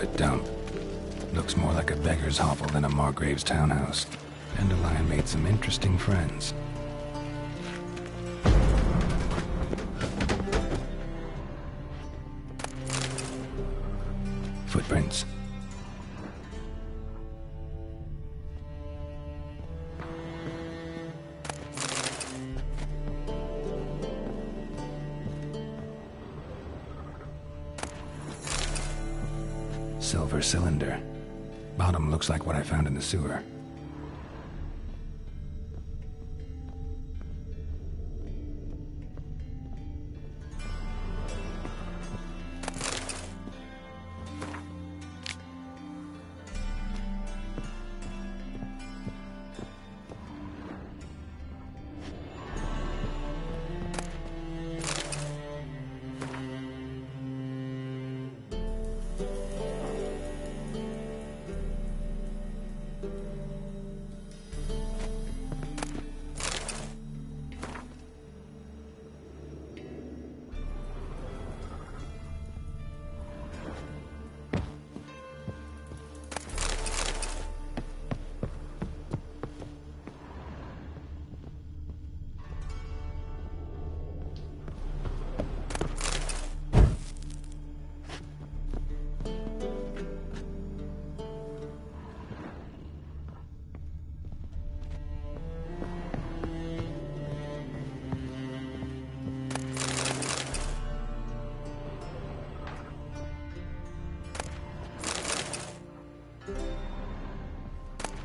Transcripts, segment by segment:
What a dump. Looks more like a beggar's hovel than a Margrave's townhouse. Dandelion made some interesting friends. Footprints. Silver cylinder. Bottom looks like what I found in the sewer.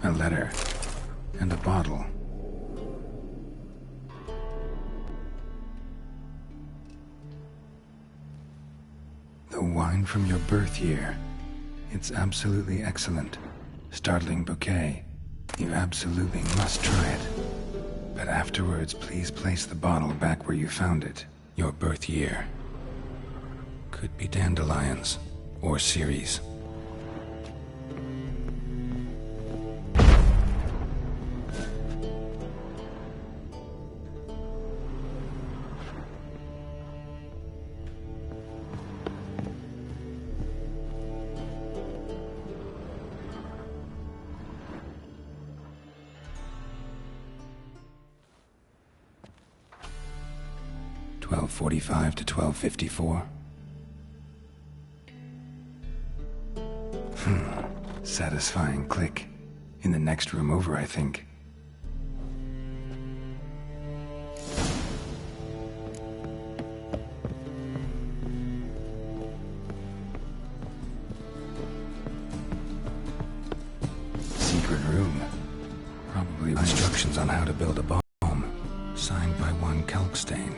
A letter. And a bottle. The wine from your birth year. It's absolutely excellent. Startling bouquet. You absolutely must try it. But afterwards, please place the bottle back where you found it. Your birth year. Could be dandelions. Or Ceres. .45 to 12:54. Satisfying click. In the next room over, I think. Secret room. Probably instructions on how to build a bomb. Signed by one Kalkstein.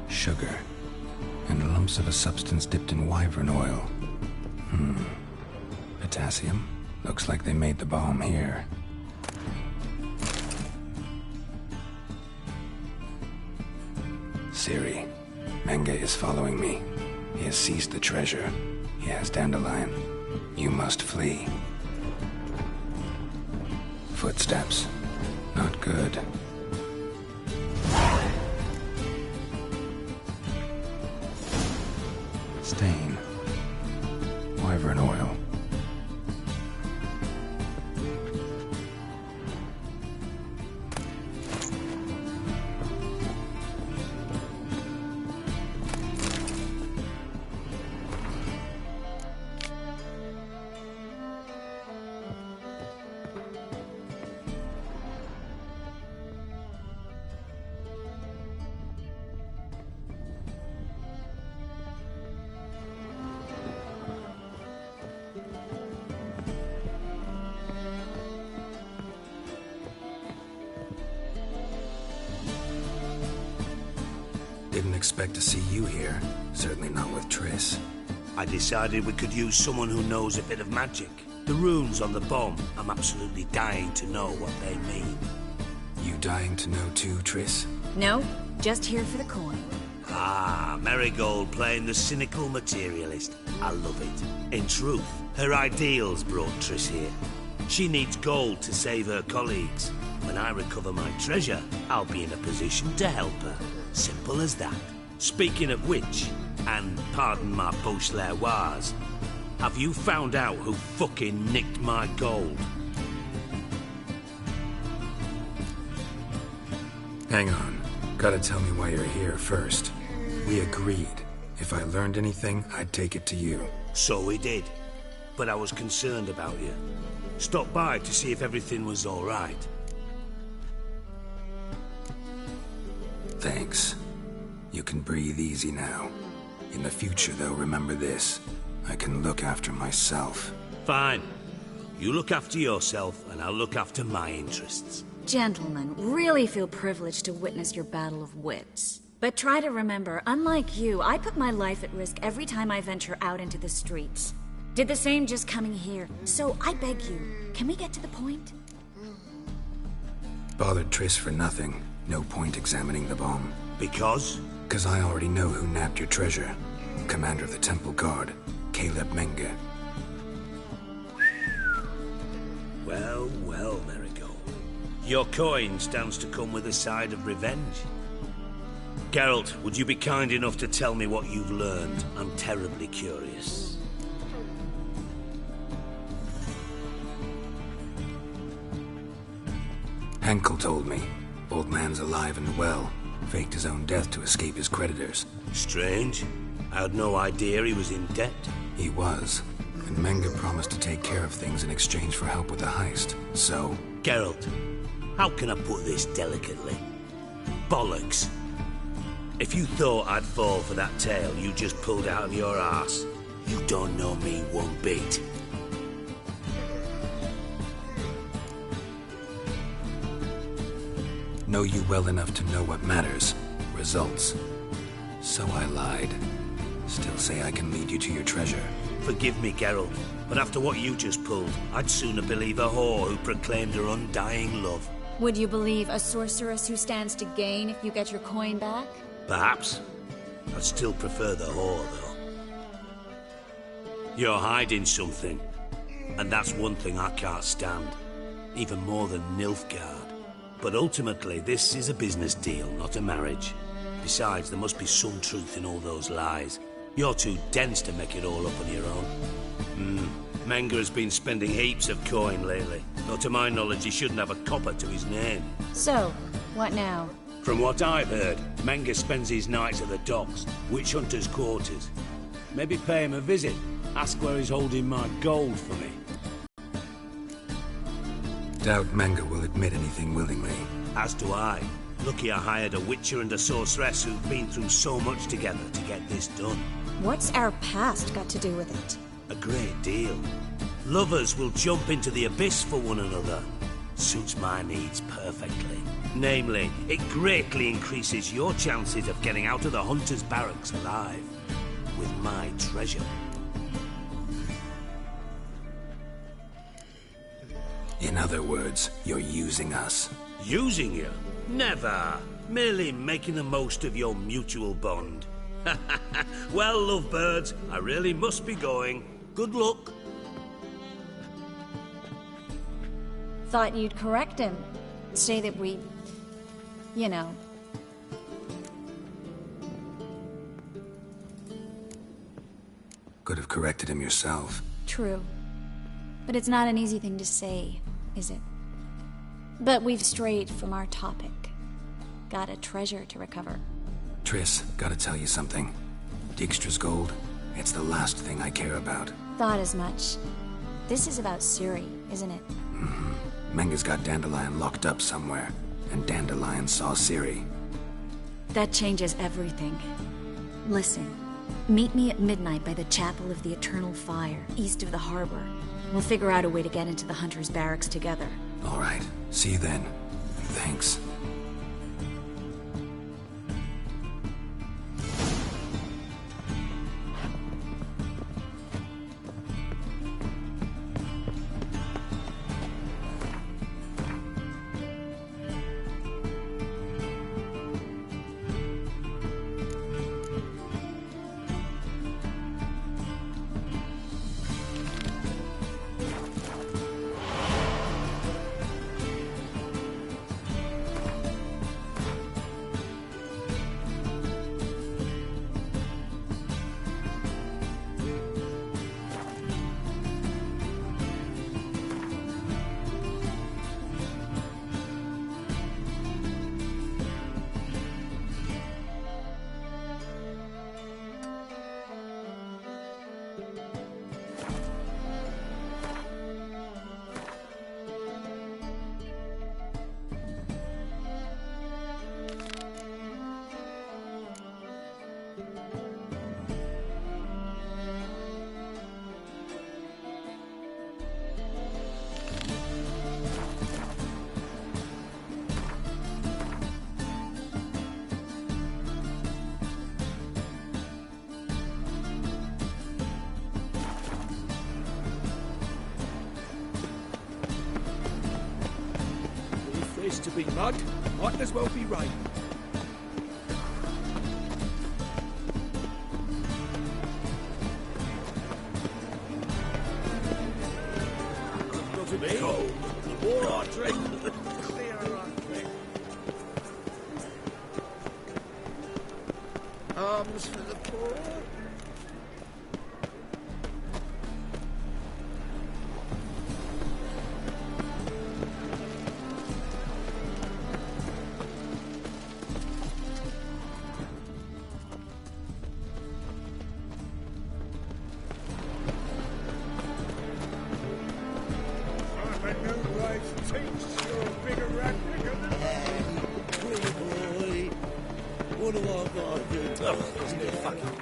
Sugar, and lumps of a substance dipped in wyvern oil. Potassium? Looks like they made the bomb here. Ciri, Menge is following me. He has seized the treasure. He has Dandelion. You must flee. Footsteps. Not good. Stain. Wyvern oil. Didn't expect to see you here. Certainly not with Triss. I decided we could use someone who knows a bit of magic. The runes on the bomb, I'm absolutely dying to know what they mean. You dying to know too, Triss? No, just here for the coin. Ah, Marigold playing the cynical materialist. I love it. In truth, her ideals brought Triss here. She needs gold to save her colleagues. When I recover my treasure, I'll be in a position to help her. Simple as that. Speaking of which, And pardon my post-l'oise, have you found out who fucking nicked my gold? Hang on. Gotta tell me why you're here first. We agreed. If I learned anything, I'd take it to you. So we did. But I was concerned about you. Stopped by to see if everything was all right. Thanks. You can breathe easy now. In the future, though, remember this. I can look after myself. Fine. You look after yourself, and I'll look after my interests. Gentlemen, really feel privileged to witness your battle of wits. But try to remember, unlike you, I put my life at risk every time I venture out into the streets. Did the same just coming here. So I beg you, can we get to the point? Bothered Triss for nothing. No point examining the bomb. Because? 'Cause I already know who nabbed your treasure. Commander of the Temple Guard, Caleb Menge. Well, well, Marigold. Your coin stands to come with a side of revenge. Geralt, would you be kind enough to tell me what you've learned? I'm terribly curious. Henkel told me. Old man's alive and well. Faked his own death to escape his creditors. Strange. I had no idea he was in debt. He was. And Menge promised to take care of things in exchange for help with the heist. So... Geralt, how can I put this delicately? Bollocks. If you thought I'd fall for that tale you just pulled out of your arse, you don't know me one bit. Know you well enough to know what matters. Results. So I lied. Still say I can lead you to your treasure. Forgive me, Geralt, but after what you just pulled, I'd sooner believe a whore who proclaimed her undying love. Would you believe a sorceress who stands to gain if you get your coin back? Perhaps. I'd still prefer the whore, though. You're hiding something, and that's one thing I can't stand. Even more than Nilfgaard. But ultimately, this is a business deal, not a marriage. Besides, there must be some truth in all those lies. You're too dense to make it all up on your own. Menge has been spending heaps of coin lately. Though to my knowledge, he shouldn't have a copper to his name. So, what now? From what I've heard, Menge spends his nights at the docks, witch hunters' quarters. Maybe pay him a visit. Ask where he's holding my gold for me. Doubt Menge will admit anything willingly. As do I. Lucky I hired a witcher and a sorceress who've been through so much together to get this done. What's our past got to do with it? A great deal. Lovers will jump into the abyss for one another. Suits my needs perfectly. Namely, it greatly increases your chances of getting out of the hunter's barracks alive. With my treasure. In other words, you're using us. Using you? Never. Merely making the most of your mutual bond. Well, lovebirds, I really must be going. Good luck. Thought you'd correct him. Say that we... you know... Could have corrected him yourself. True. But it's not an easy thing to say, is it? But we've strayed from our topic. Got a treasure to recover. Triss, gotta tell you something. Dijkstra's gold, it's the last thing I care about. Thought as much. This is about Ciri, isn't it? Menge's got Dandelion locked up somewhere, and Dandelion saw Ciri. That changes everything. Listen, meet me at midnight by the Chapel of the Eternal Fire, east of the harbor. We'll figure out a way to get into the Hunter's barracks together. All right, see you then. Thanks. to be mud, might as well be rain. Not a bit cold. The more I drink, the clearer I think. Arms for the poor. What do I gotta do? Oh, isn't it fucking...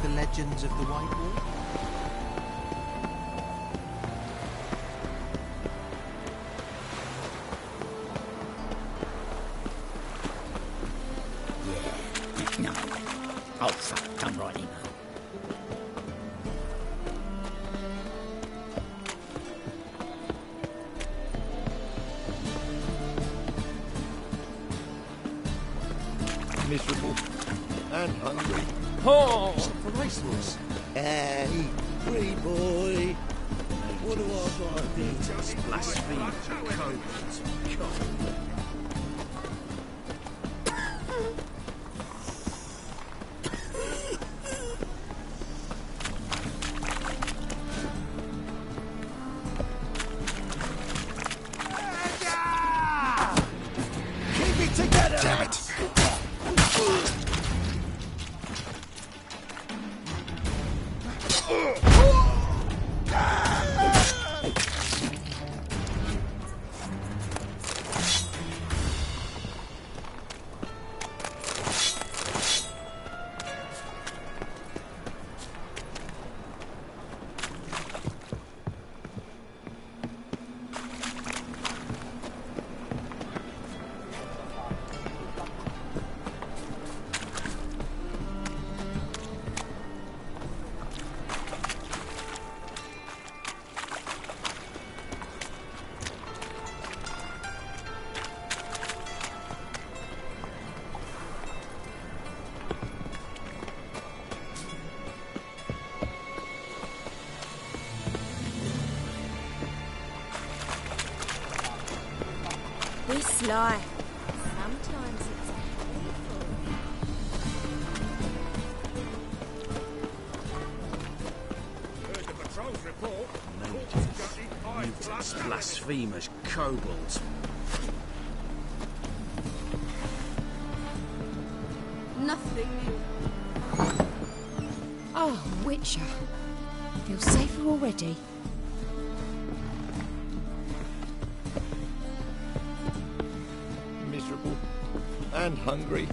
The legends of the White Wall? Yeah. No. Oh, fuck. Come right in. Miserable and hungry. Oh! For racehorse. Hey, free boy. What do I gotta do? Just blaspheme. Codes. Keep it together! Damn it! Be sly. Sometimes it's painful. Heard the patrol's report. Mutants, blasphemers, kobolds. Nothing new. Oh, Witcher. Feel safer already. Miserable and hungry.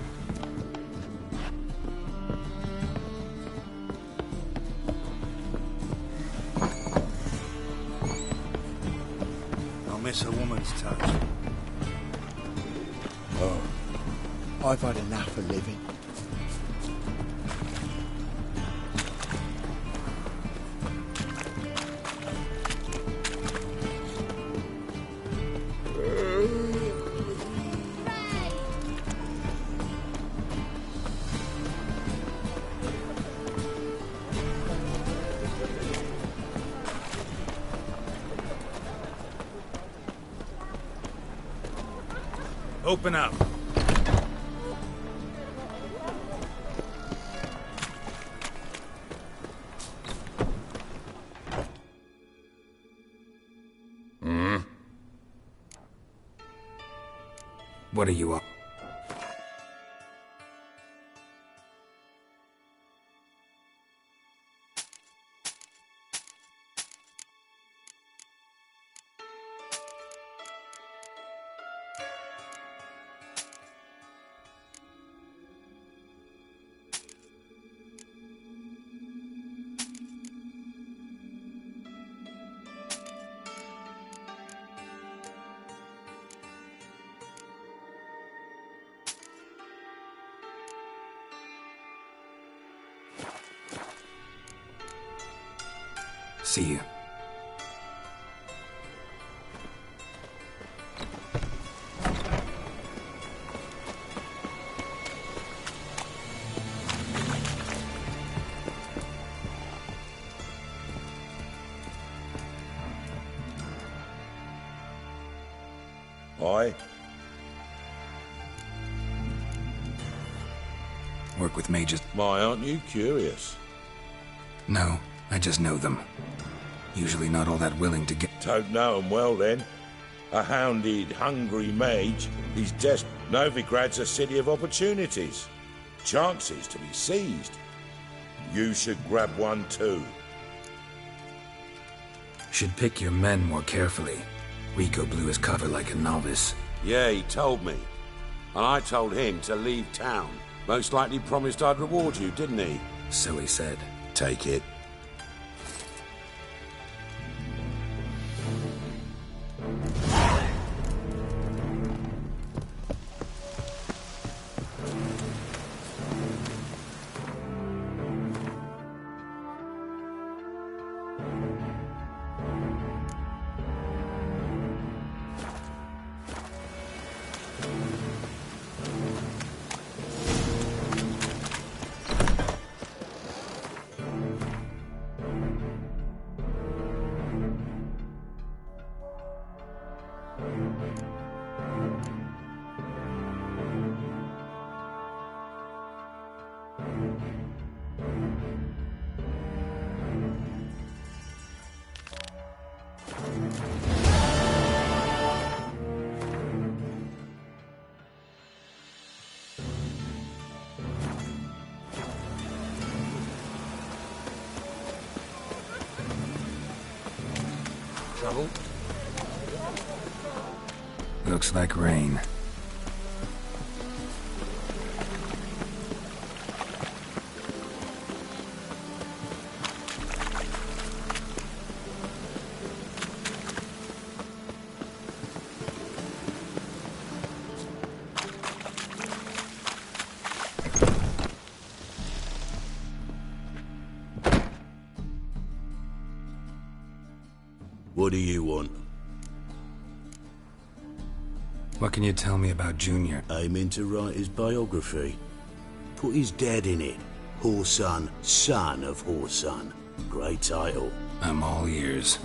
I miss a woman's touch. Oh, I've had enough of living. Open up. What are you up? See you. Aye. Work with mages. My, aren't you curious? No, I just know them. Usually not all that willing to get... Don't know 'em well, then. A hounded, hungry mage. He's desperate. Novigrad's a city of opportunities. Chances to be seized. You should grab one too. Should pick your men more carefully. Rico blew his cover like a novice. Yeah, he told me. And I told him to leave town. Most likely promised I'd reward you, didn't he? So he said. Take it. Trouble? Looks like rain. What do you want? What can you tell me about Junior? Aiming to write his biography. Put his dad in it. Horsun, son of Horsun. Great title. I'm all ears.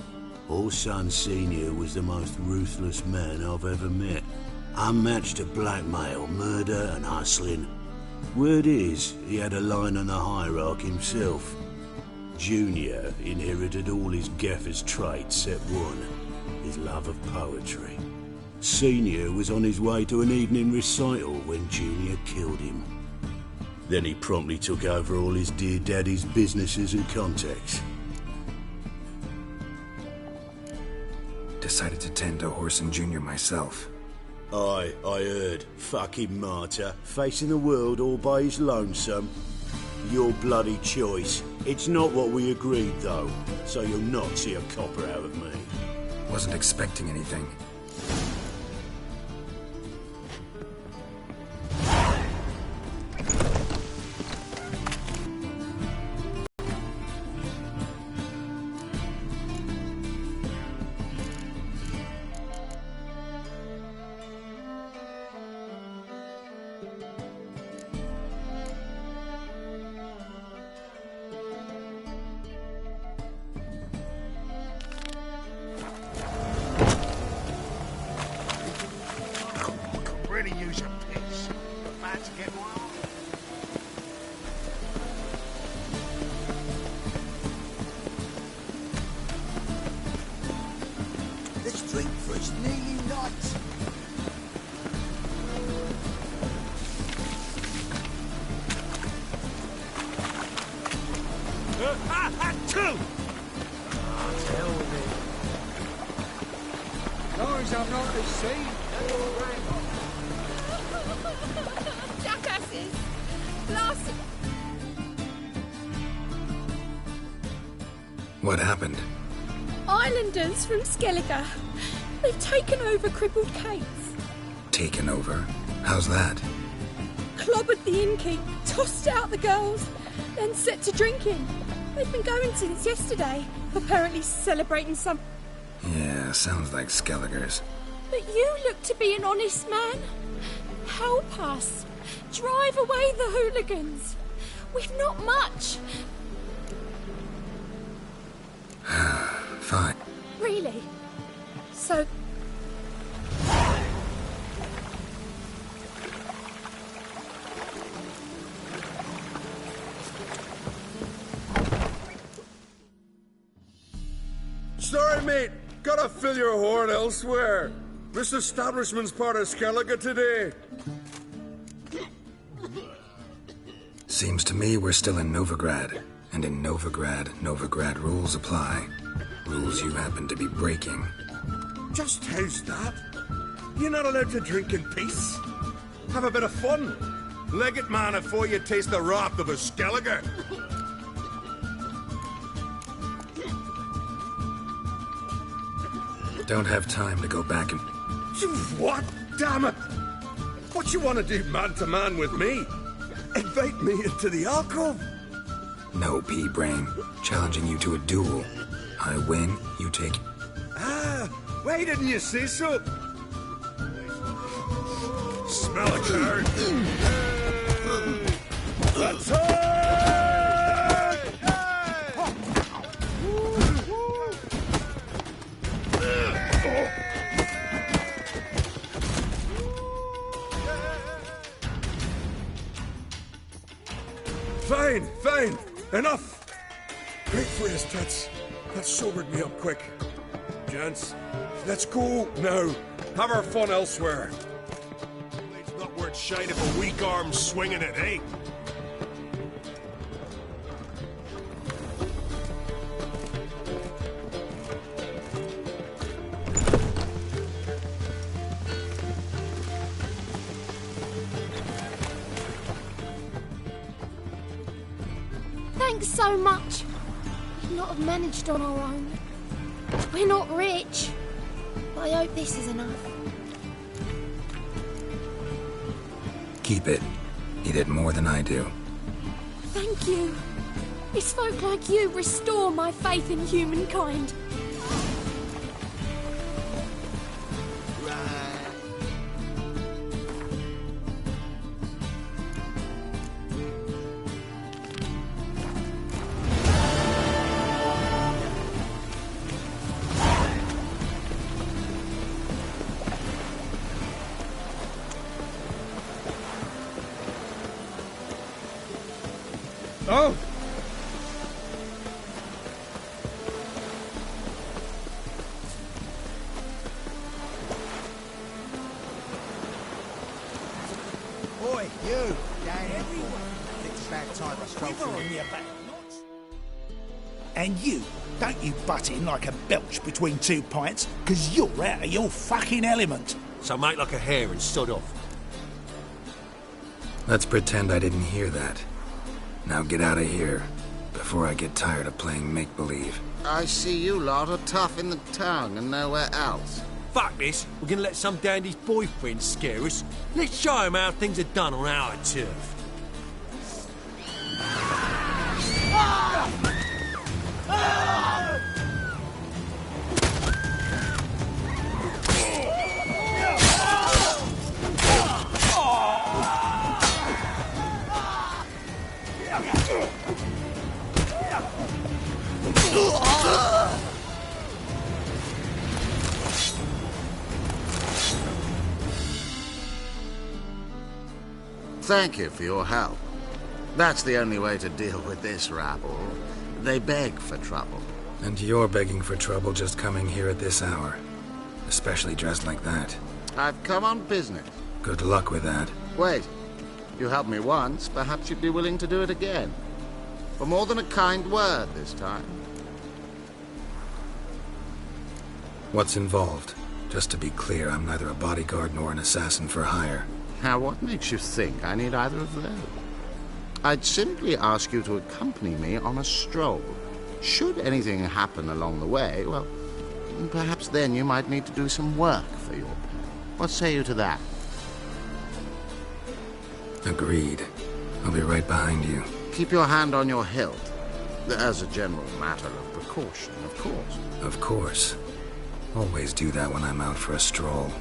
Horsun Sr. was the most ruthless man I've ever met. Unmatched at blackmail, murder and hustling. Word is, he had a line on the hierarchy himself. Junior inherited all his gaffer's traits except one, his love of poetry. Senior was on his way to an evening recital when Junior killed him. Then he promptly took over all his dear daddy's businesses and contacts. Decided to tend to Whoreson Jr. myself. I heard. Fucking martyr, facing the world all by his lonesome. Your bloody choice. It's not what we agreed, though, so you'll not see a copper out of me. Wasn't expecting anything. Really use your piss. About to get wild. Let's drink for it's nearly night. Two! Hell with it. As long as I'm not at sea, that's all right. Jackasses! Blasted! What happened? Islanders from Skellige. They've taken over Crippled Cates. Taken over? How's that? Clobbered the innkeep, tossed out the girls, then set to drinking. They've been going since yesterday, apparently celebrating some... Yeah, sounds like Skelligers. But you look to be an honest man. Help us. Drive away the hooligans. We've not much. Fine. Really? So... Sorry, mate. Gotta fill your horn elsewhere. This establishment's part of Skellige today. Seems to me we're still in Novigrad. And in Novigrad rules apply. Rules you happen to be breaking. Just how's that? You're not allowed to drink in peace? Have a bit of fun. Leg it, man, before you taste the wrath of a Skellige. Don't have time to go back and... What? Damn it! What you want to do man-to-man with me? Invite me into the alcove? No, P-Brain. Challenging you to a duel. I win, you take... Ah, why didn't you say so? Smell a card. That's it! Fine. Enough. Great for his tits. That sobered me up quick. Gents, let's go now. Have our fun elsewhere. It's not worth shite if a weak arm's swinging it, eh? Thanks so much. We'd not have managed on our own. We're not rich. But I hope this is enough. Keep it. You did more than I do. Thank you. It's folk like you restore my faith in humankind. Oh! Oi, you, down here. About time I strolled through your back. And you, don't you butt in like a belch between 2 pints, because you're out of your fucking element. So make like a hare and sod off. Let's pretend I didn't hear that. Now get out of here, before I get tired of playing make-believe. I see you lot are tough in the tongue and nowhere else. Fuck this. We're gonna let some dandy's boyfriend scare us. Let's show him how things are done on our turf. Thank you for your help. That's the only way to deal with this rabble. They beg for trouble. And you're begging for trouble just coming here at this hour. Especially dressed like that. I've come on business. Good luck with that. Wait. You helped me once, perhaps you'd be willing to do it again. For more than a kind word this time. What's involved? Just to be clear, I'm neither a bodyguard nor an assassin for hire. Now, what makes you think I need either of those? I'd simply ask you to accompany me on a stroll. Should anything happen along the way, well, perhaps then you might need to do some work for your pay. What say you to that? Agreed. I'll be right behind you. Keep your hand on your hilt. As a general matter of precaution, of course. Of course. Always do that when I'm out for a stroll.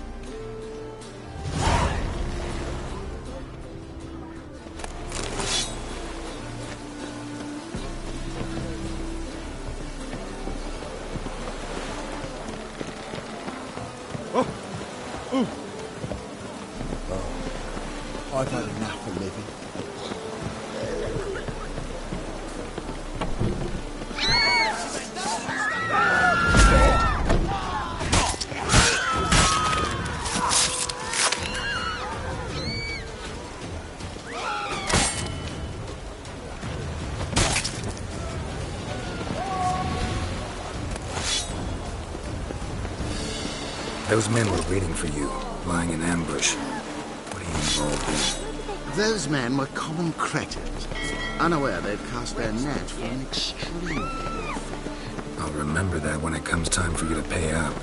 I've had enough of living. Those men were waiting for you, lying in ambush. What are you involved in? Those men were common cretins, unaware they'd cast their net for an extremely big fish. I'll remember that when it comes time for you to pay up.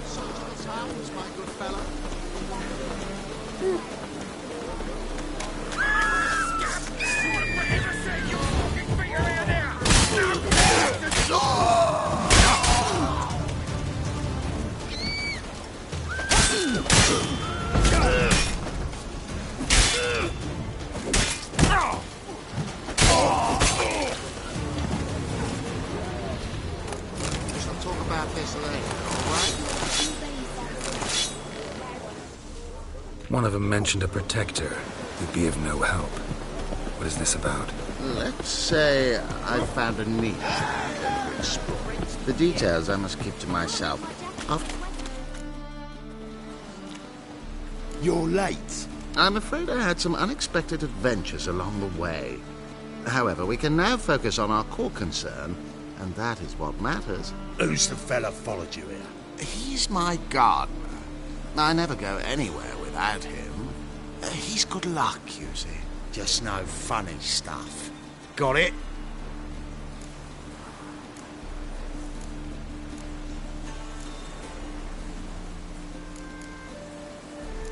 One of them mentioned a protector who'd be of no help. What is this about? Let's say I found a niche I'm going to explore. The details I must keep to myself. You're late. I'm afraid I had some unexpected adventures along the way. However, we can now focus on our core concern, and that is what matters. Who's the fella followed you here? He's my gardener. I never go anywhere without him. He's good luck, you see. Just no funny stuff. Got it?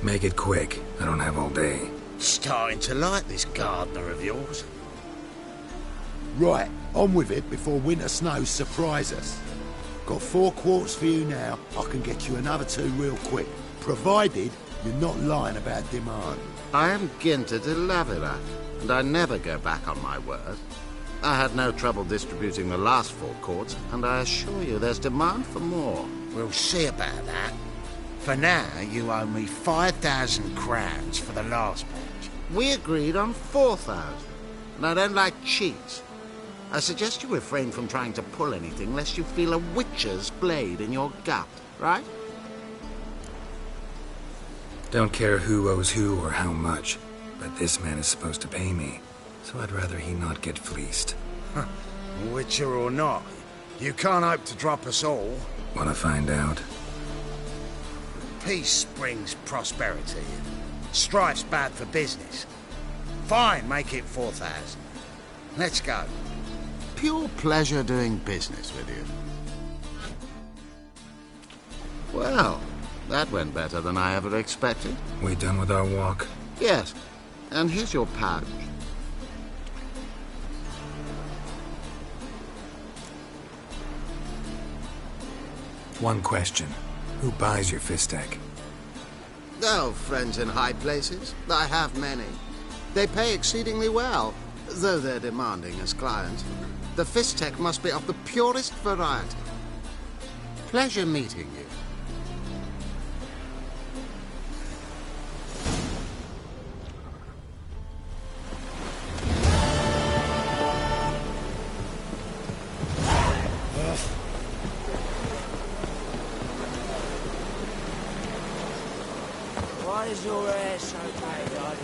Make it quick. I don't have all day. Starting to like this gardener of yours. Right, on with it before winter snows surprise us. Got 4 quarts for you now. I can get you another 2 real quick, provided you're not lying about demand. I am Ginter de Lavera, and I never go back on my word. I had no trouble distributing the last 4 quarts, and I assure you there's demand for more. We'll see about that. For now, you owe me 5,000 crowns for the last batch. We agreed on 4,000, and I don't like cheats. I suggest you refrain from trying to pull anything lest you feel a witch's blade in your gut, right? Don't care who owes who or how much, but this man is supposed to pay me. so I'd rather he not get fleeced. Witcher or not, you can't hope to drop us all. Wanna find out? Peace brings prosperity. Strife's bad for business. Fine, make it 4,000. Let's go. Pure pleasure doing business with you. Well, that went better than I ever expected. We done with our walk? Yes, and here's your pouch. One question. Who buys your Fistek? Oh, friends in high places. I have many. They pay exceedingly well, though they're demanding as clients. The Fistek must be of the purest variety. Pleasure meeting you. Why is your hair so grey, darling?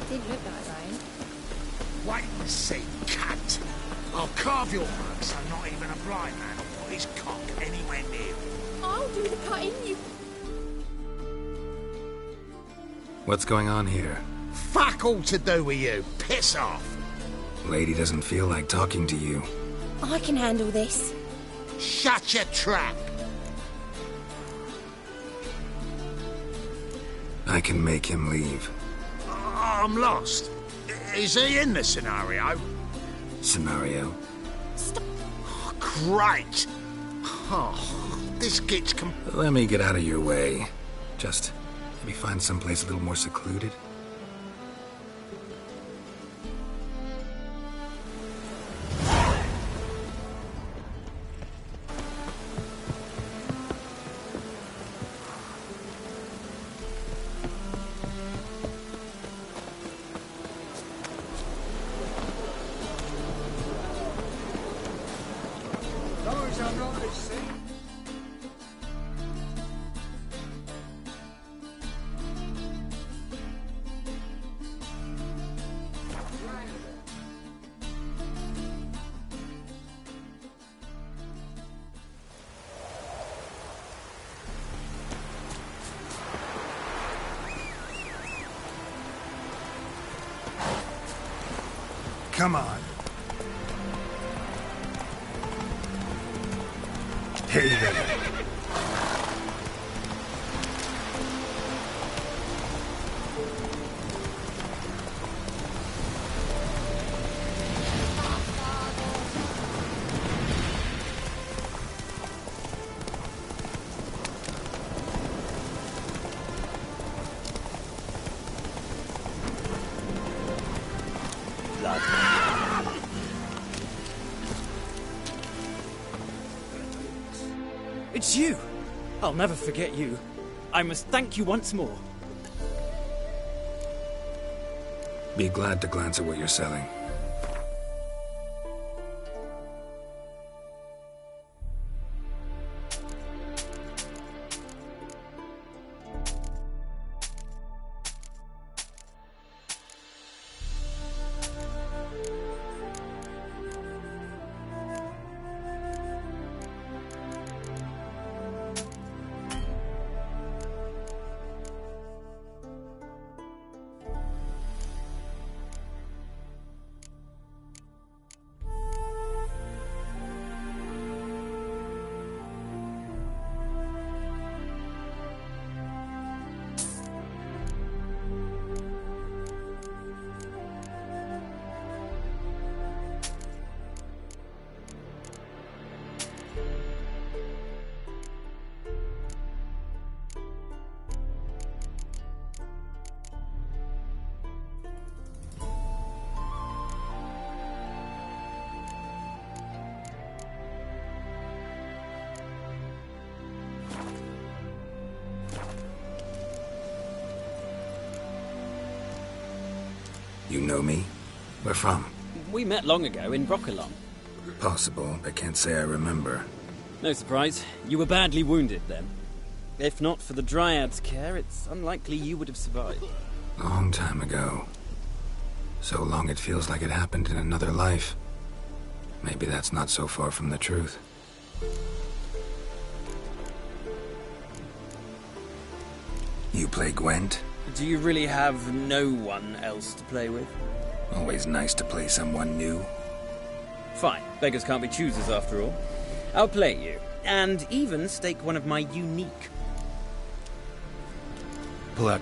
Didn't look that way. Wait and see, cunt. I'll carve your mug so not even a blind man will put his cock anywhere near you. I'll do the cutting, you... What's going on here? Fuck all to do with you. Piss off. Lady doesn't feel like talking to you. I can handle this. Shut your trap. I can make him leave. I'm lost. Is he in the scenario? Scenario? Oh, great. Oh, this gets Let me get out of your way. Just maybe find someplace a little more secluded. Those are not as see. Come on. Hey there. It's you! I'll never forget you. I must thank you once more. Be glad to glance at what you're selling. You know me? Where from? We met long ago in Broccolon. Possible, but can't say I remember. No surprise. You were badly wounded then. If not for the Dryad's care, it's unlikely you would have survived. Long time ago. So long it feels like it happened in another life. Maybe that's not so far from the truth. You play Gwent? Do you really have no one else to play with? Always nice to play someone new. Fine. Beggars can't be choosers after all. I'll play you, and even stake one of my unique... Pull up.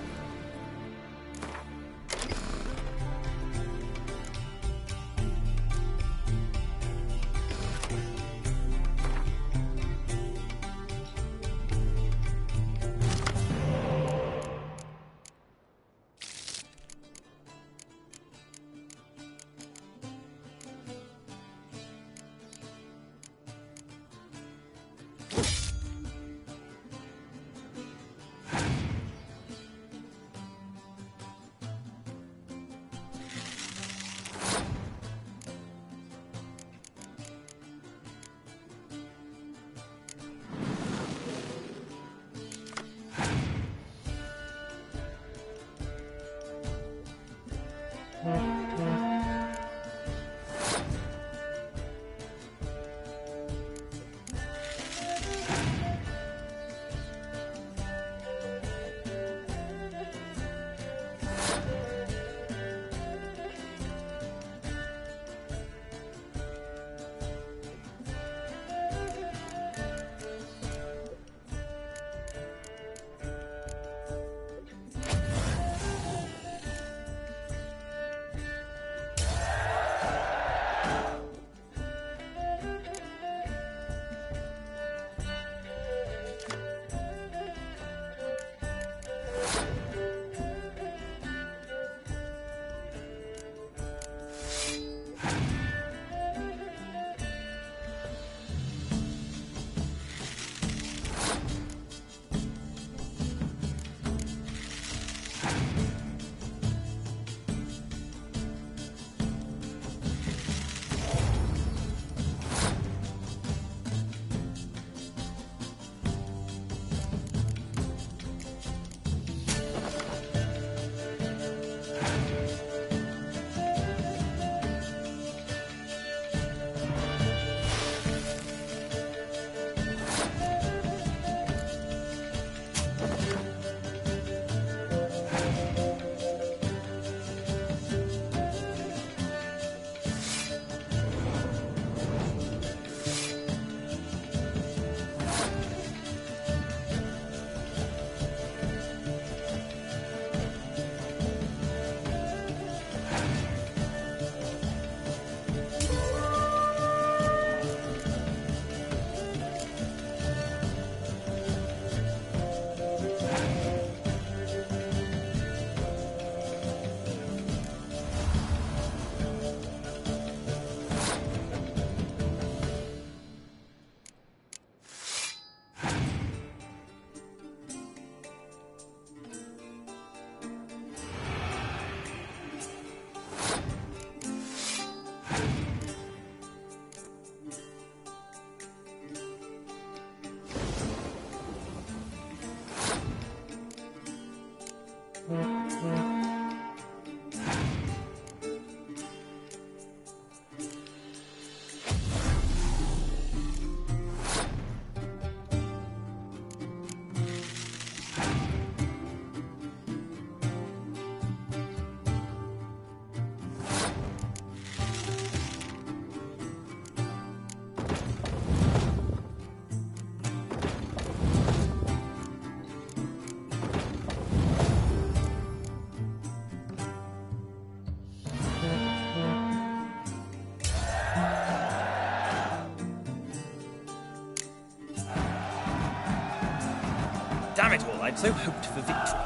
Damn it all, I'd so hoped for victory.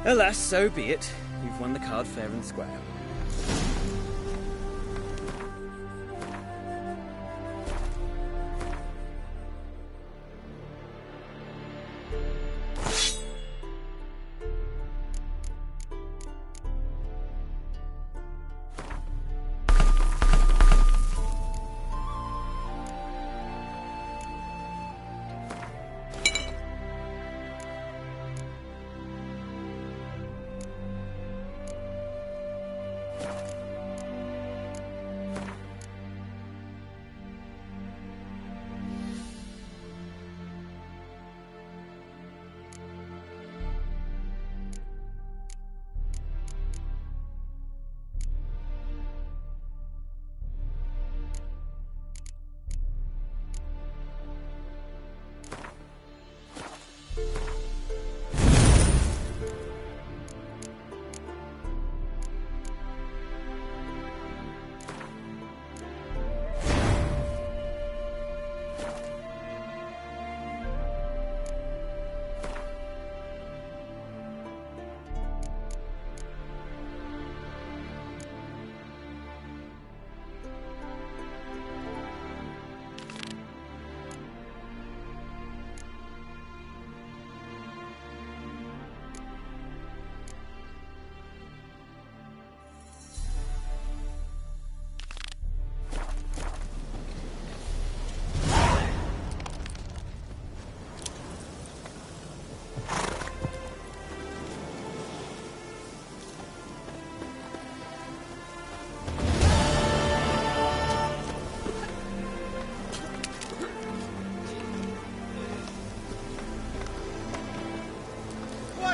Alas, so be it. You've won the card fair and square.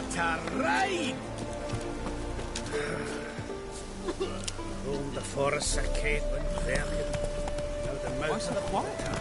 What a raid! Rule the forest of Caitlin Verkin. Now the mouth of the water.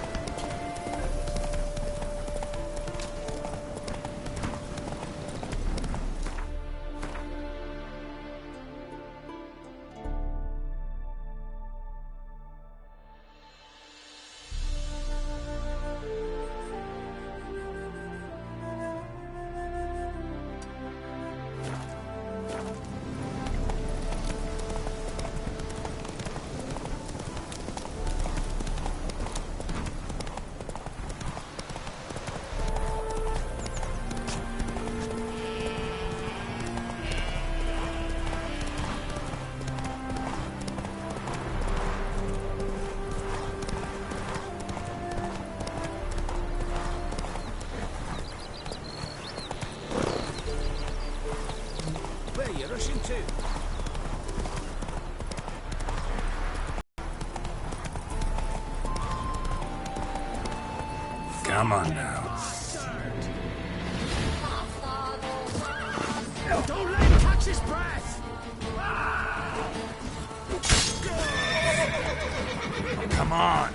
Come on now. Don't let him touch his breath! Come on.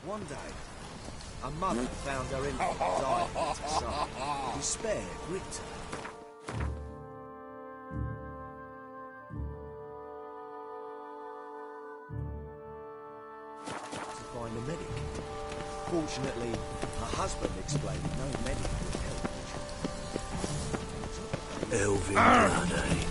One day, a mother found her infant dying at her side. Despair gripped her. To find a medic. Fortunately, her husband explained no medic would help. Elvin blood, eh?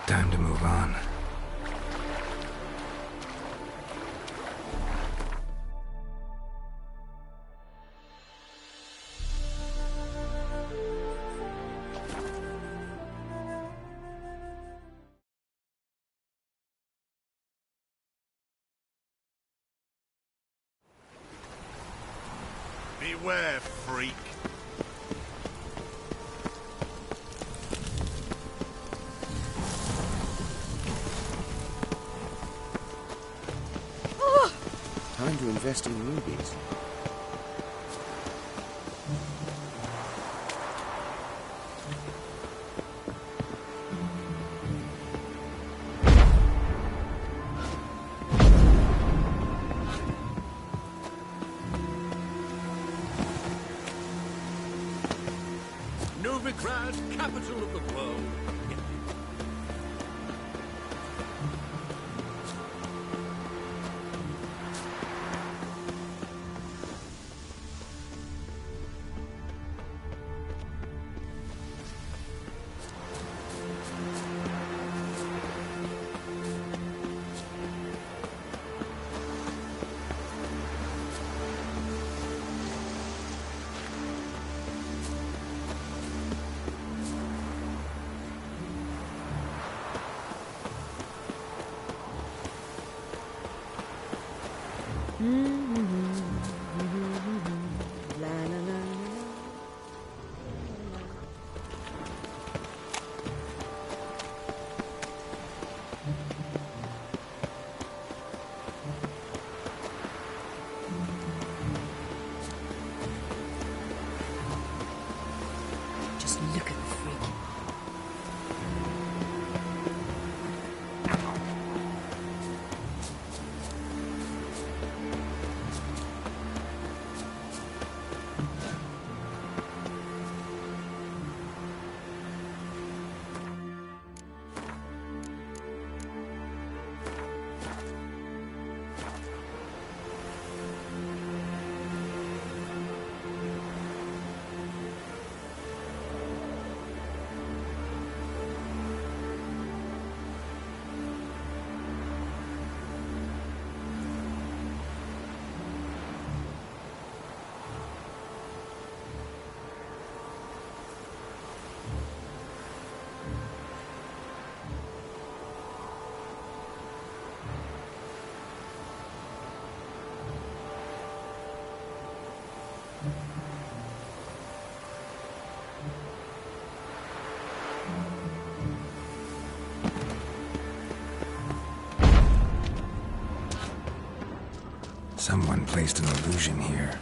Time to move on. Beware, freak. Time to invest in rubies. proud capital of the world. Just look at the freak. Someone placed an illusion here.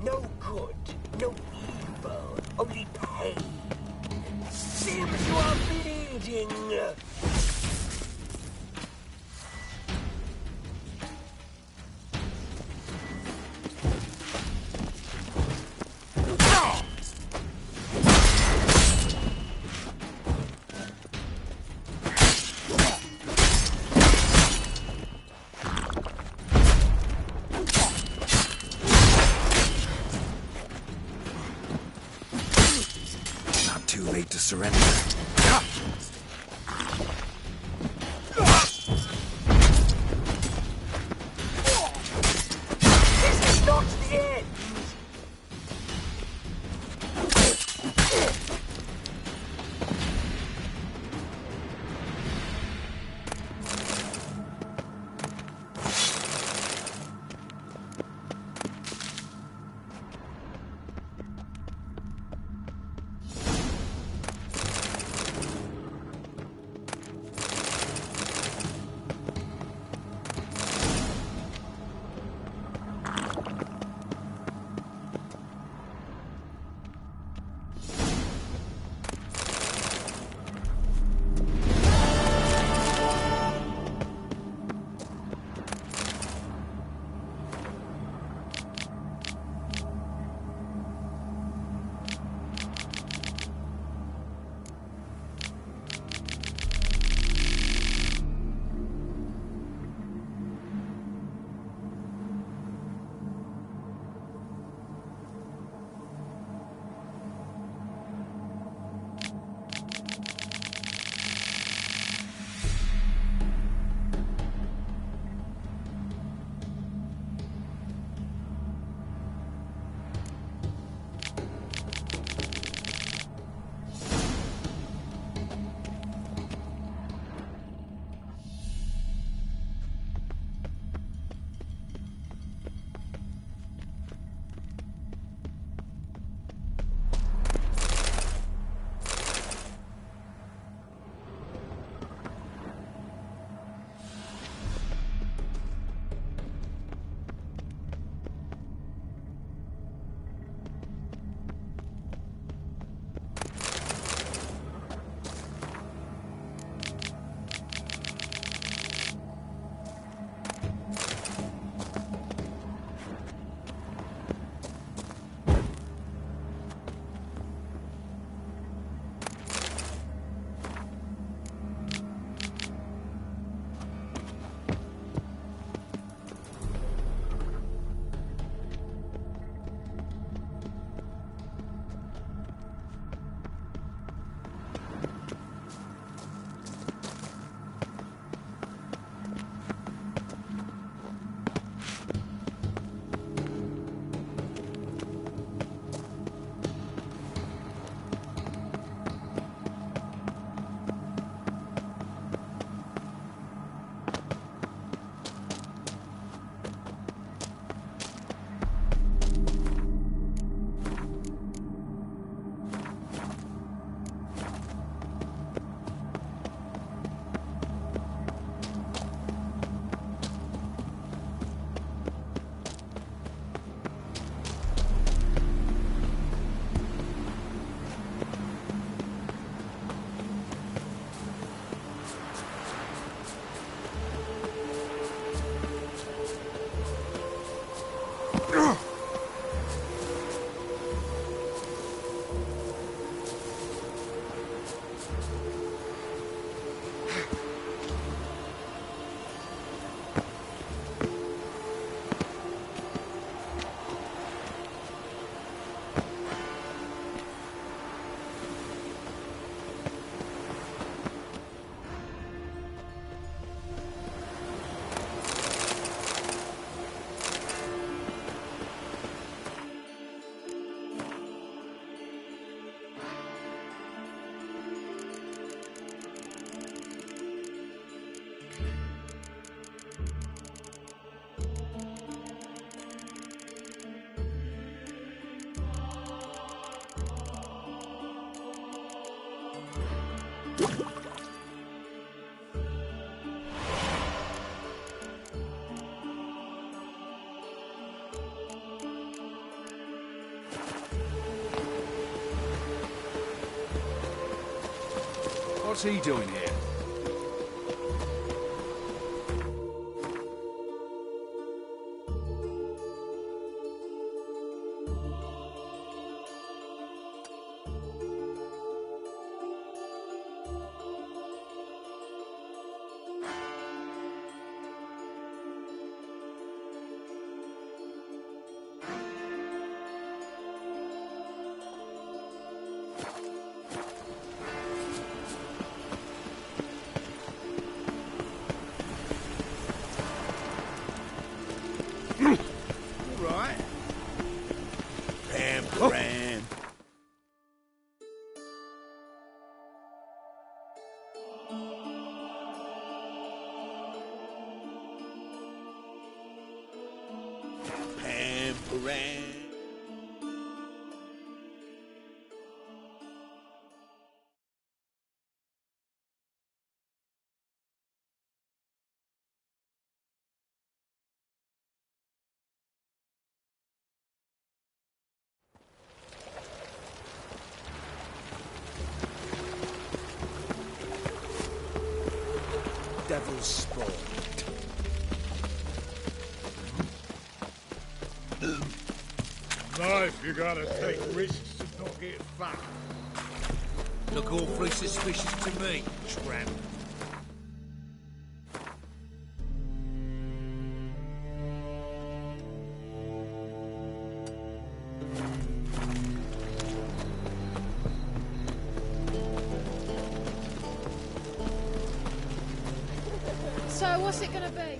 No good, no evil, only pain. Seems you are bleeding. Too late to surrender. This is not the end. What's he doing here? Right. Ram. Pam. Devil's spawn. Life, you gotta take risks and not get fucked. Look awfully suspicious to me, tramp. So, what's it gonna be?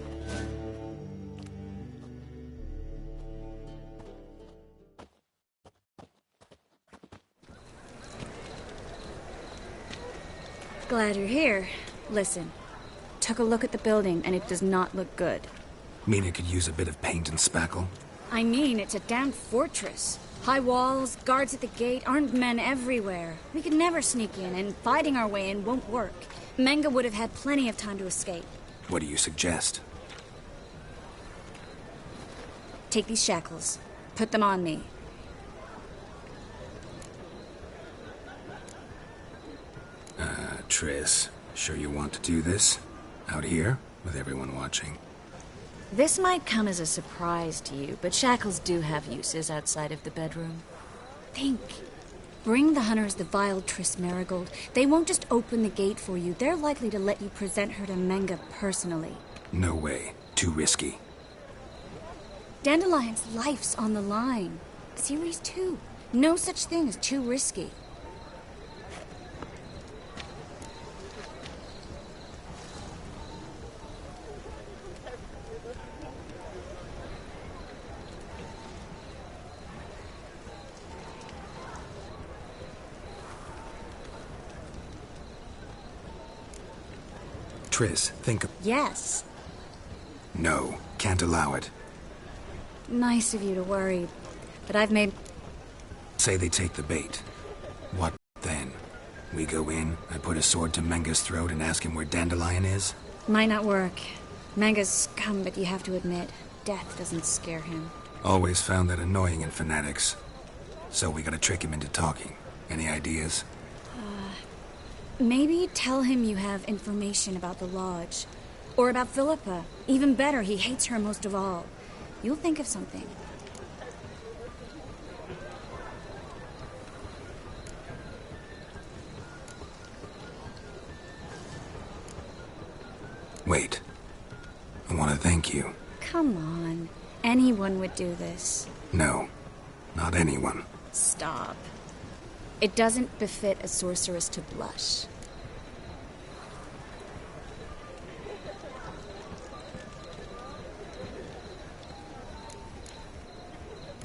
Glad you're here. Listen, took a look at the building and it does not look good. Mean it could use a bit of paint and spackle? I mean, it's a damn fortress. High walls, guards at the gate, armed men everywhere. We could never sneak in, and fighting our way in won't work. Menga would have had plenty of time to escape. What do you suggest? Take these shackles. Put them on me. Triss, sure you want to do this? Out here, with everyone watching? This might come as a surprise to you, but shackles do have uses outside of the bedroom. Think. Bring the hunters the vile Triss Merigold. They won't just open the gate for you. They're likely to let you present her to Menga personally. No way. Too risky. Dandelion's life's on the line. Series 2. No such thing as too risky. Triss, think of... Yes. No, can't allow it. Nice of you to worry, but I've made... Say they take the bait. What then? We go in, I put a sword to Menga's throat and ask him where Dandelion is? Might not work. Menga's scum, but you have to admit, death doesn't scare him. Always found that annoying in fanatics. So we gotta trick him into talking. Any ideas? Maybe tell him you have information about the Lodge. Or about Philippa. Even better, he hates her most of all. You'll think of something. Wait. I want to thank you. Come on. Anyone would do this. No, not anyone. Stop. It doesn't befit a sorceress to blush.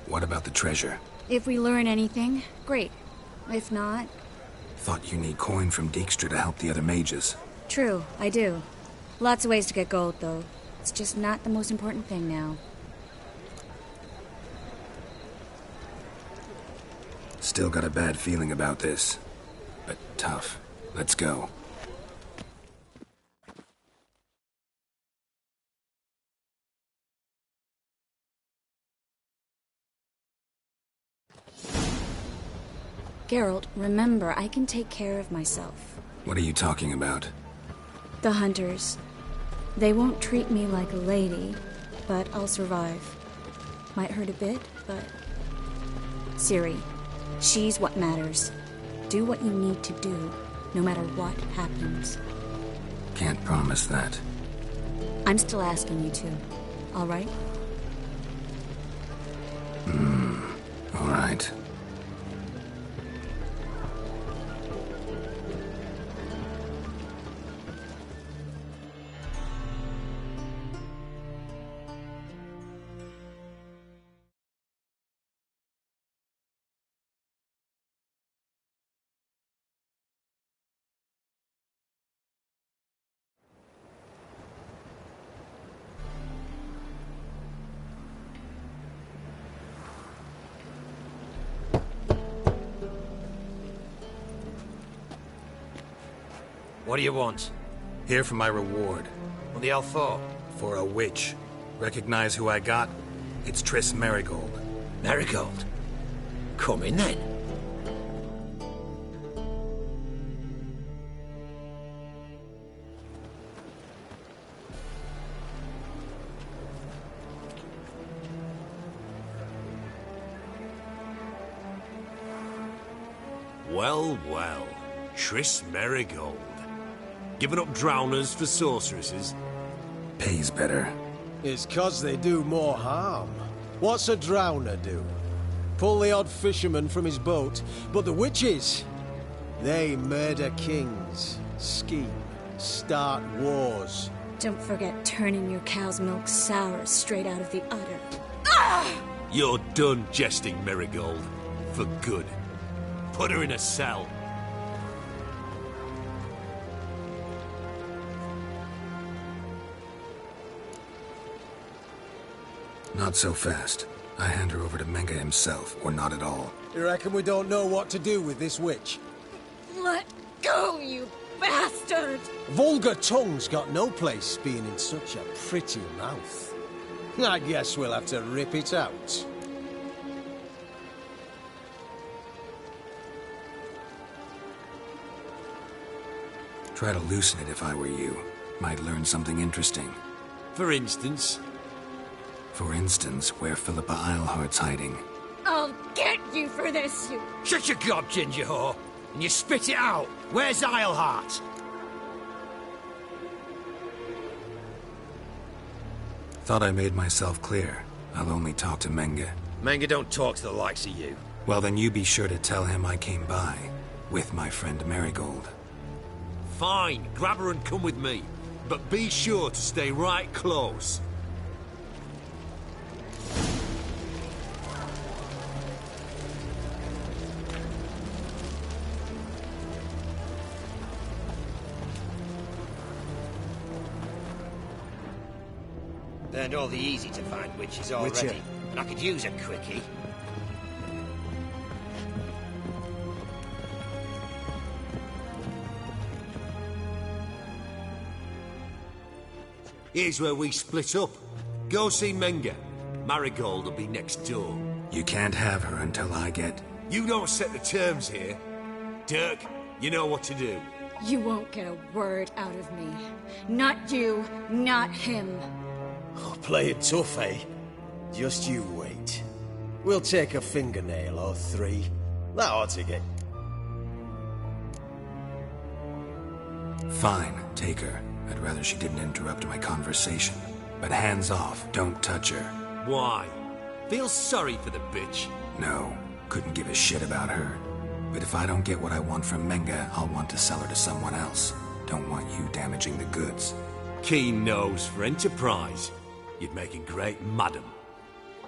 What about the treasure? If we learn anything, great. If not... Thought you need coin from Dijkstra to help the other mages. True, I do. Lots of ways to get gold, though. It's just not the most important thing now. Still got a bad feeling about this. But tough. Let's go. Geralt, remember, I can take care of myself. What are you talking about? The hunters. They won't treat me like a lady, but I'll survive. Might hurt a bit, but... Ciri, she's what matters. Do what you need to do, no matter what happens. Can't promise that. I'm still asking you to. All right? All right. What do you want? Here for my reward. What the hell for? For a witch. Recognize who I got? It's Triss Merigold. Merigold? Come in then. Well, well. Triss Merigold. Giving up drowners for sorceresses? Pays better. It's 'cause they do more harm. What's a drowner do? Pull the odd fisherman from his boat, but the witches, they murder kings, scheme, start wars. Don't forget turning your cow's milk sour straight out of the udder. You're done jesting, Merigold. For good. Put her in a cell. Not so fast. I hand her over to Menge himself, or not at all. You reckon we don't know what to do with this witch? Let go, you bastard! Vulgar tongue's got no place being in such a pretty mouth. I guess we'll have to rip it out. Try to loosen it if I were you. Might learn something interesting. For instance? For instance, where Philippa Eilhart's hiding. I'll get you for this, you... Shut your gob, ginger whore, and you spit it out. Where's Eilhart? Thought I made myself clear. I'll only talk to Menge. Menge don't talk to the likes of you. Well, then you be sure to tell him I came by. With my friend Merigold. Fine, grab her and come with me. But be sure to stay right close. Learned all the easy-to-find witches already, and I could use a quickie. Here's where we split up. Go see Menge. Marigold will be next door. You can't have her until I get... You don't set the terms here. Dirk, you know what to do. You won't get a word out of me. Not you, not him. Oh, play it tough, eh? Just you wait. We'll take a fingernail or three. That ought to get... Fine, take her. I'd rather she didn't interrupt my conversation. But hands off, don't touch her. Why? Feel sorry for the bitch? No, couldn't give a shit about her. But if I don't get what I want from Menge, I'll want to sell her to someone else. Don't want you damaging the goods. Keen nose for enterprise. You'd make a great madam.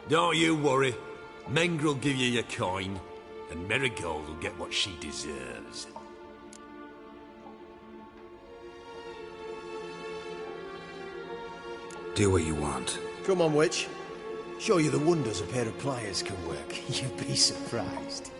Don't you worry. Menge will give you your coin, and Merigold will get what she deserves. Do what you want. Come on, witch. Show you the wonders a pair of pliers can work. You'd be surprised.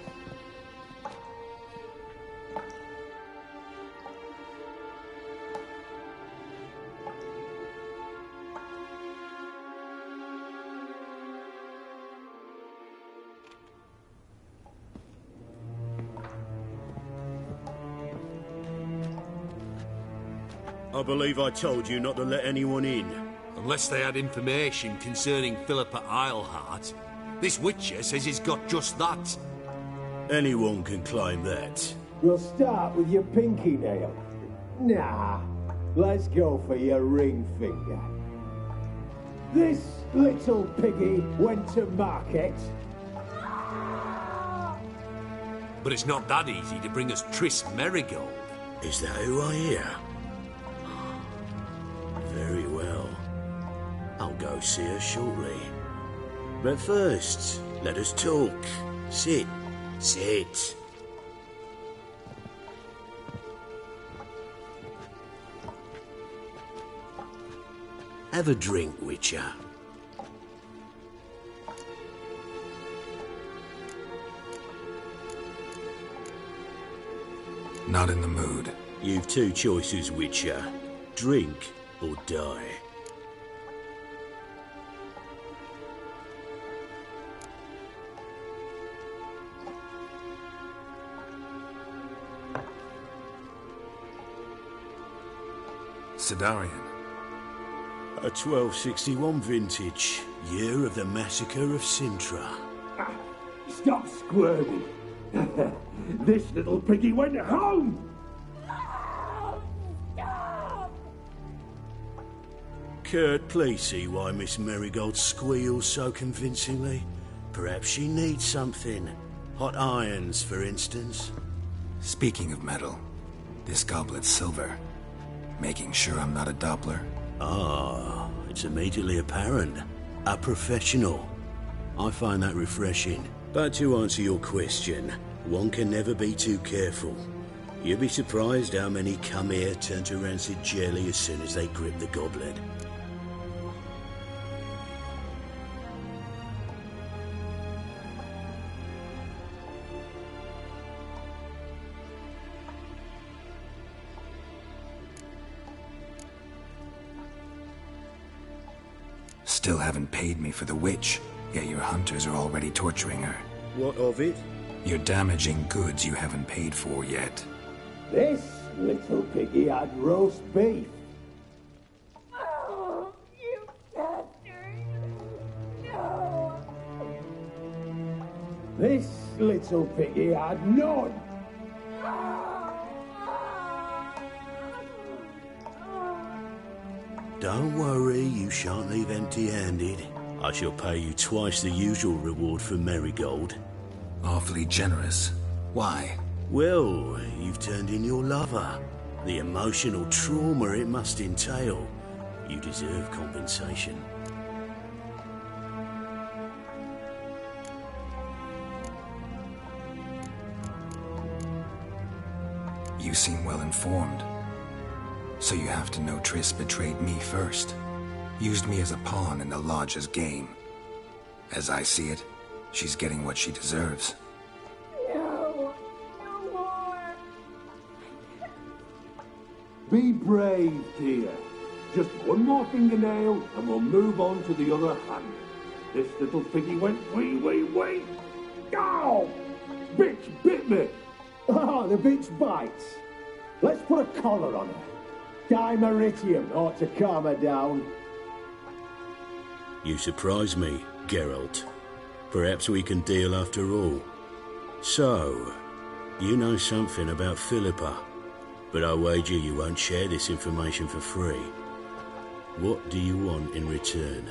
I believe I told you not to let anyone in. Unless they had information concerning Philippa Eilhart. This Witcher says he's got just that. Anyone can claim that. We'll start with your pinky nail. Nah, let's go for your ring finger. This little piggy went to market. But it's not that easy to bring us Triss Merigold. Is that who I hear? Very well. I'll go see her shortly. But first, let us talk. Sit. Sit. Have a drink, Witcher. Not in the mood. You've two choices, Witcher. Drink or die. Sidarian. A 1261 vintage, year of the massacre of Sintra. Stop squirming. This little piggy went home. Kurt, please see why Miss Merigold squeals so convincingly. Perhaps she needs something. Hot irons, for instance. Speaking of metal, this goblet's silver. Making sure I'm not a Doppler. Ah, it's immediately apparent. A professional. I find that refreshing. But to answer your question, one can never be too careful. You'd be surprised how many come here turn to rancid jelly as soon as they grip the goblet. Still haven't paid me for the witch, yet your hunters are already torturing her. What of it? You're damaging goods you haven't paid for yet. This little piggy had roast beef. Oh, you bastard! No! This little piggy had none. Don't worry, you shan't leave empty-handed. I shall pay you twice the usual reward for Merigold. Awfully generous. Why? Well, you've turned in your lover. The emotional trauma it must entail. You deserve compensation. You seem well informed. So you have to know Triss betrayed me first. Used me as a pawn in the Lodge's game. As I see it, she's getting what she deserves. No! No more! Be brave, dear. Just one more fingernail and we'll move on to the other hand. This little piggy went wee. Ow! Bitch bit me! Ah, the bitch bites. Let's put a collar on her. Dimeritium ought to calm her down. You surprise me, Geralt. Perhaps we can deal after all. So, you know something about Philippa, but I wager you won't share this information for free. What do you want in return?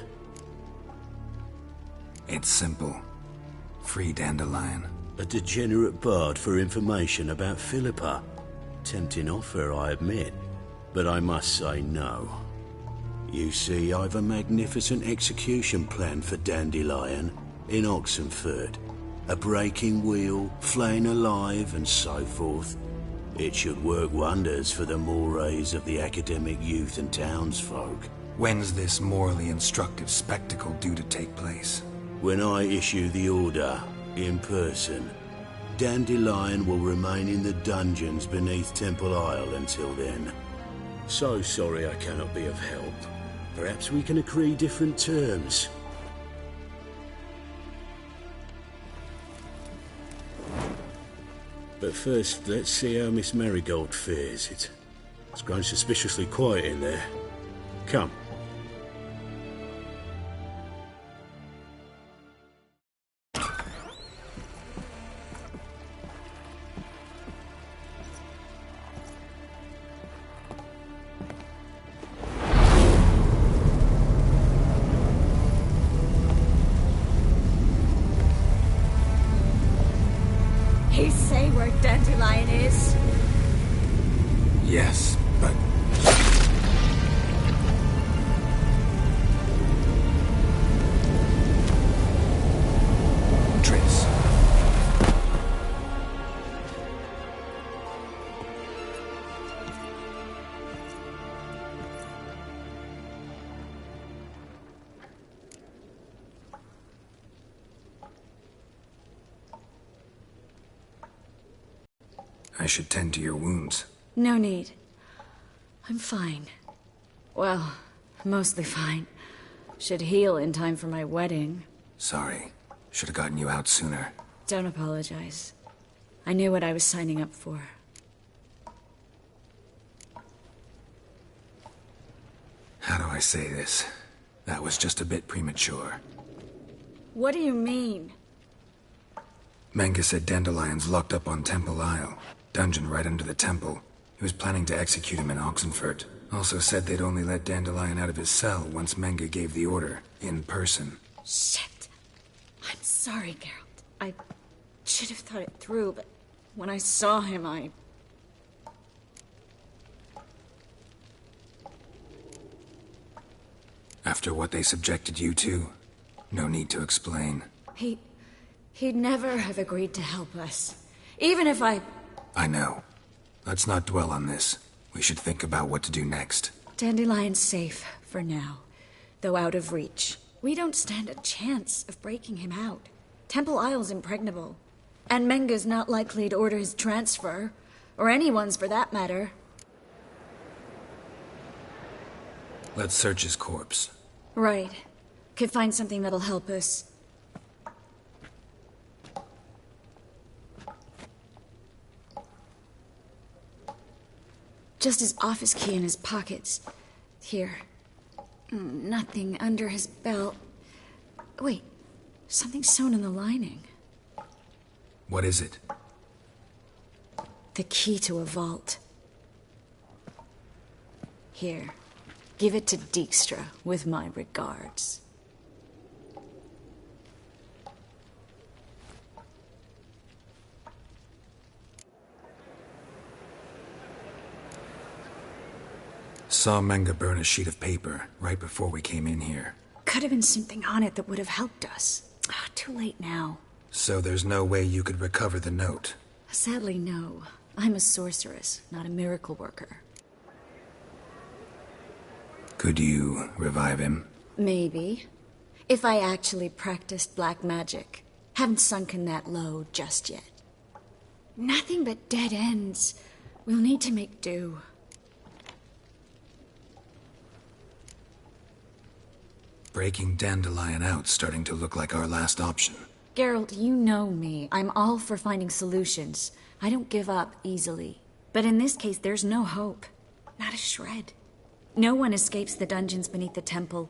It's simple. Free Dandelion. A degenerate bard for information about Philippa. Tempting offer, I admit, but I must say no. You see, I've a magnificent execution plan for Dandelion in Oxenford. A breaking wheel, flaying alive, and so forth. It should work wonders for the mores of the academic youth and townsfolk. When's this morally instructive spectacle due to take place? When I issue the order, in person. Dandelion will remain in the dungeons beneath Temple Isle until then. So sorry I cannot be of help. Perhaps we can agree different terms. But first, let's see how Miss Marigold fares. It's grown suspiciously quiet in there. Come. He say where Dandelion is? Yes, but... Triss. I should tend to your wounds. No need. I'm fine. Well, mostly fine. Should heal in time for my wedding. Sorry. Should have gotten you out sooner. Don't apologize. I knew what I was signing up for. How do I say this? That was just a bit premature. What do you mean? Menge said Dandelion's locked up on Temple Isle. Dungeon right under the temple. He was planning to execute him in Oxenfurt. Also said they'd only let Dandelion out of his cell once Menge gave the order, in person. Shit. I'm sorry, Geralt. I should have thought it through, but when I saw him, After what they subjected you to, no need to explain. He'd never have agreed to help us. Even if I know. Let's not dwell on this. We should think about what to do next. Dandelion's safe, for now. Though out of reach. We don't stand a chance of breaking him out. Temple Isle's impregnable. And Menge's not likely to order his transfer. Or anyone's, for that matter. Let's search his corpse. Right. Could find something that'll help us. Just his office key in his pockets. Here. Nothing under his belt. Wait. Something sewn in the lining. What is it? The key to a vault. Here. Give it to Dijkstra, with my regards. Saw Menge burn a sheet of paper right before we came in here. Could have been something on it that would have helped us. Too late now. So there's no way you could recover the note? Sadly, no. I'm a sorceress, not a miracle worker. Could you revive him? Maybe. If I actually practiced black magic. Haven't sunken that low just yet. Nothing but dead ends. We'll need to make do. Breaking Dandelion out's starting to look like our last option. Geralt, you know me. I'm all for finding solutions. I don't give up easily. But in this case, there's no hope. Not a shred. No one escapes the dungeons beneath the temple.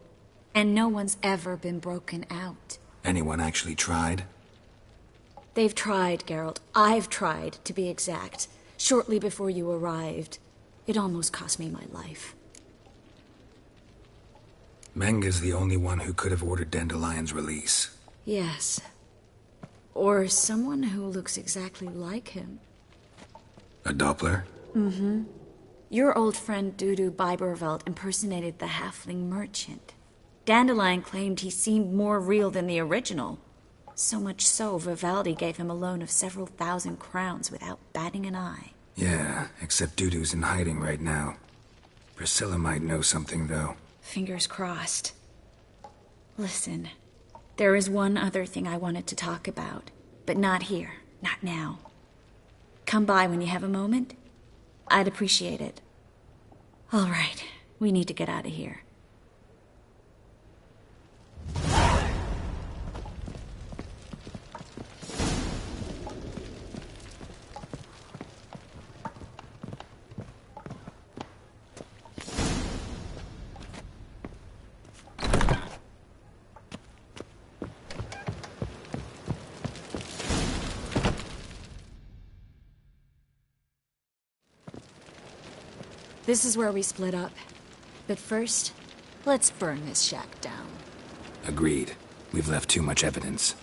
And no one's ever been broken out. Anyone actually tried? They've tried, Geralt. I've tried, to be exact. Shortly before you arrived. It almost cost me my life. Menge's the only one who could have ordered Dandelion's release. Yes. Or someone who looks exactly like him. A Doppler? Mm-hmm. Your old friend Dudu Biberveld impersonated the halfling merchant. Dandelion claimed he seemed more real than the original. So much so, Vivaldi gave him a loan of several thousand crowns without batting an eye. Yeah, except Dudu's in hiding right now. Priscilla might know something, though. Fingers crossed. Listen, there is one other thing I wanted to talk about, but not here, not now. Come by when you have a moment. I'd appreciate it. All right, we need to get out of here. This is where we split up. But first, let's burn this shack down. Agreed. We've left too much evidence.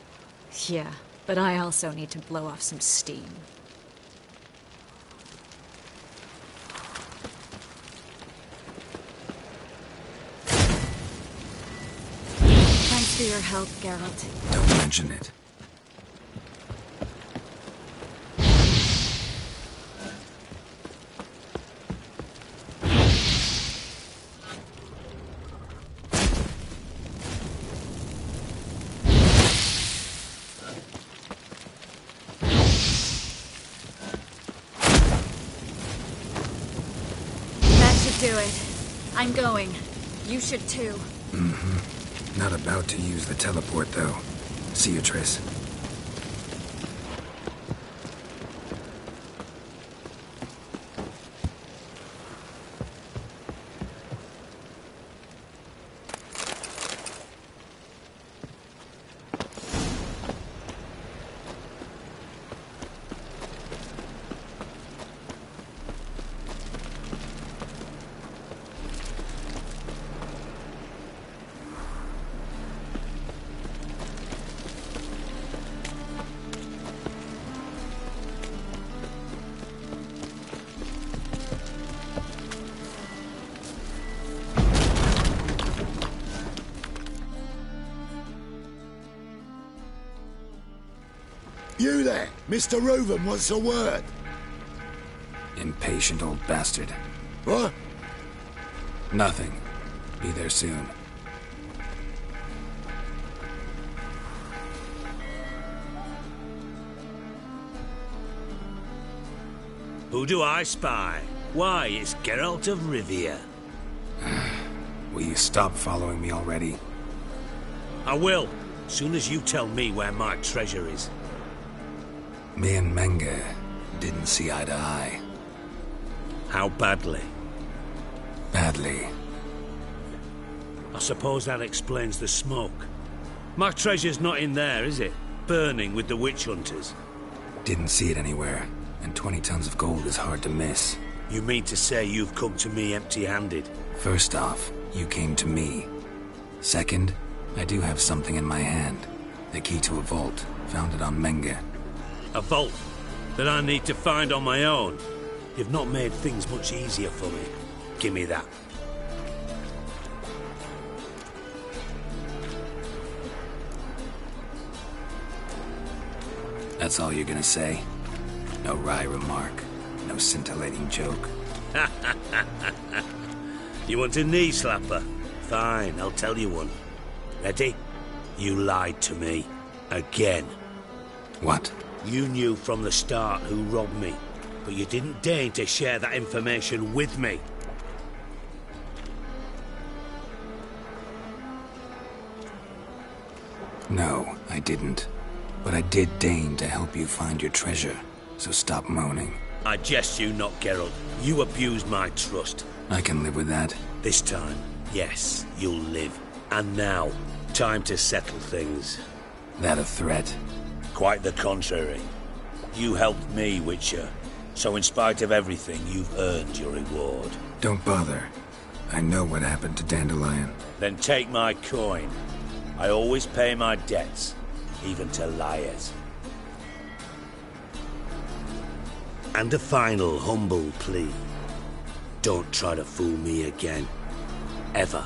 Yeah, but I also need to blow off some steam. Thanks for your help, Geralt. Don't mention it. Do it. I'm going. You should too. Mm-hmm. Not about to use the teleport, though. See you, Triss. You there! Mr. Reuven wants a word. Impatient old bastard. What? Nothing. Be there soon. Who do I spy? Why, it's Geralt of Rivia. Will you stop following me already? I will, soon as you tell me where my treasure is. Me and Menge didn't see eye to eye. How badly? Badly. I suppose that explains the smoke. My treasure's not in there, is it? Burning with the witch hunters. Didn't see it anywhere, and 20 tons of gold is hard to miss. You mean to say you've come to me empty-handed? First off, you came to me. Second, I do have something in my hand. The key to a vault, found it on Menge. A vault that I need to find on my own. You've not made things much easier for me. Give me that. That's all you're gonna say? No wry remark, no scintillating joke. You want a knee slapper? Fine, I'll tell you one. Ready? You lied to me. Again. What? You knew from the start who robbed me, but you didn't deign to share that information with me. No, I didn't. But I did deign to help you find your treasure, so stop moaning. I jest you not, Geralt. You abused my trust. I can live with that. This time, yes, you'll live. And now, time to settle things. That a threat? Quite the contrary. You helped me, Witcher. So in spite of everything, you've earned your reward. Don't bother. I know what happened to Dandelion. Then take my coin. I always pay my debts, even to liars. And a final humble plea. Don't try to fool me again. Ever.